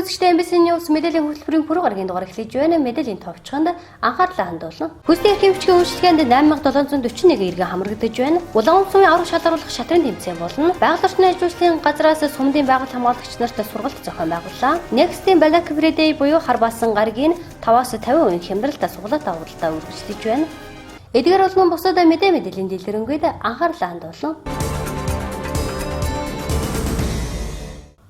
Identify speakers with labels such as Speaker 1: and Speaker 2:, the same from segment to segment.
Speaker 1: үзэгчдээ MBC News мэдээллийн хөтөлбөрийн пүрэв гарагийн дугаар эхлэж байна. Мэдээллийн товчхонд анхаарлаа хандуулна. Хүсний эрхийн бичгийн үйлчлэгээнд 8741 иргэн хамрагдаж байна. Улаан сумын аврах шалгаруулах шатрын тэмцээн болно. Байгаль орчны ажилчдын газраас сумдын байгаль хамгаалагч нарт сургалт зохион байгууллаа. Next-ийн Black Friday буюу хар баасан гарагийн 5-аас 50% хямралтай суглаад авалтаа үргэлжлэж байна. Эдгээр болон бусад мэдээллийн дэлгэрэнгээд анхаарлаа хандуулна.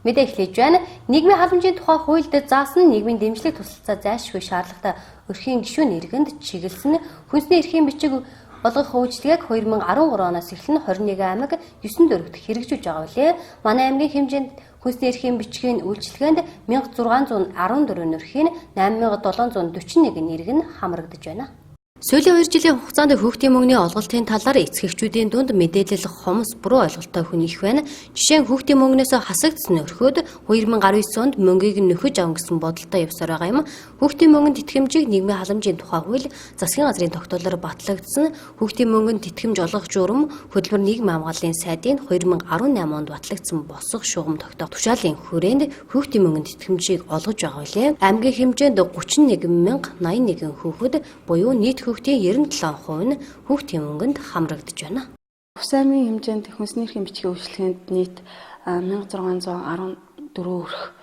Speaker 1: Мэдээ эхлэж байна. Нийгмийн халамжийн тухай хуульд заасан нийгмийн дэмжлэг тусалцаа зайлшгүй шаардлагатай өрхийн гишүүн иргэнд чиглэсэн хүнсний эрхийн бичиг болгох үйлчилгээг 2013 оноос эхлэн 21 аймаг 9 дөрөвт хэрэгжүүлж байгаа билээ. Манай аймгийн хэмжээнд хүнсний эрхийн бичгийн үйлчилгээнд 1614 нөрхийн 8741 иргэн хамрагдаж байна. Сүүлийн 2 жилийн хугацаанд хүүхдийн мөнгөний олголтын талаар эцэгчүүдийн дунд мэдээлэл хомс буруу ойлголттой хүн их байна. Жишээ нь хүүхдийн мөнгнөөс хасагдсан өрхөөд 2019 онд мөнгийг нөхөж аван гэсэн бодолтой явсаар байгаа юм. Хүүхдийн мөнгөнд итгэмжийг нийгмийн халамжийн тухай хууль, засгийн газрын тогтоолоор батлагдсан хүүхдийн мөнгөнд итгэмж олгох журам хөдөлмөр нийгмийн хамгааллын сайдын 2018 онд батлагдсан босго шугам тогтоох тушаалын хүрээнд хүүхдийн мөнгөнд итгэмжийг олгож байгаа билээ. Аймгийн хэмжээнд 31081 хүүхэд буюу нийт хүүхдийн 97% нь хүүхдийн мөнгөнд хамрагдаж байна.
Speaker 2: Увс аймгийн хэмжээнд хүнсний эрхийн бичгийн үйлчлэгээнд нийт 1614 өрх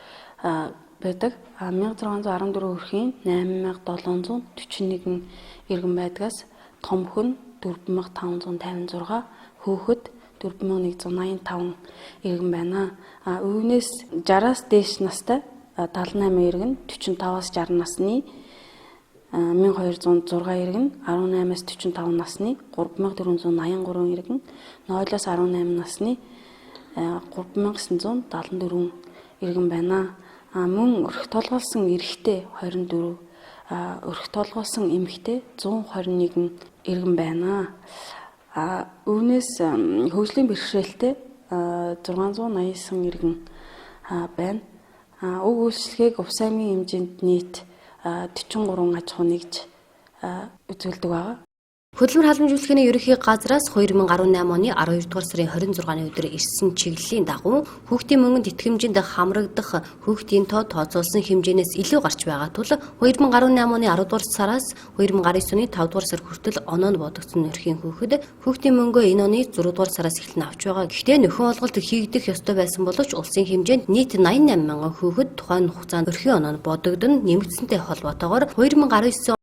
Speaker 2: байдаг. 1614 өрхийн 8741 иргэн байдгаас том хүн 4556, хүүхэд 4185 иргэн байна. Өвгнээс 60-аас дээш настай 78 иргэн, 45-аас 60 насны 1206 иргэн, 18-аас 45 насны 3483 иргэн, 0-оос 18 насны 3974 иргэн байна. Мөн өрх толгойлсон эрэгтэй 24, өрх толгойлсон эмэгтэй 121 иргэн байна. Өвнөөс хөгжлийн бэрхшээлтэй 689 иргэн байна. Уг үйлчлэгийг Увс аймгийн хэмжээнд нийт 43 аж ахуй нэгж үзүүлдэг байгаа.
Speaker 1: Хөдөлмөр халамжуулалтын ерөнхий газраас 2018 оны 12 дугаар сарын 26-ны өдөр ирсэн чиглэлийн дагуу хүүхдийн мөнгөнд итгэмжинд хамрагдах хүүхдийн тооцоолсон хэмжээнээс илүү гарч байгаа тул 2018 оны 10 дугаар сараас 2019 оны 5 дугаар сар хүртэл оноонд бодогдсон нөрхийн хүүхдийн мөнгөө энэ оны 6 дугаар сараас эхлэн авч байгаа. Гэхдээ нөхөн олголт хийгдэх ёстой байсан боловч улсын хэмжээнд нийт 88 мянган хүүхэд тухайн хугацаанд өрхийн оноонд бодогдсон нэмэгдсэнтэй холбоотойгоор 2019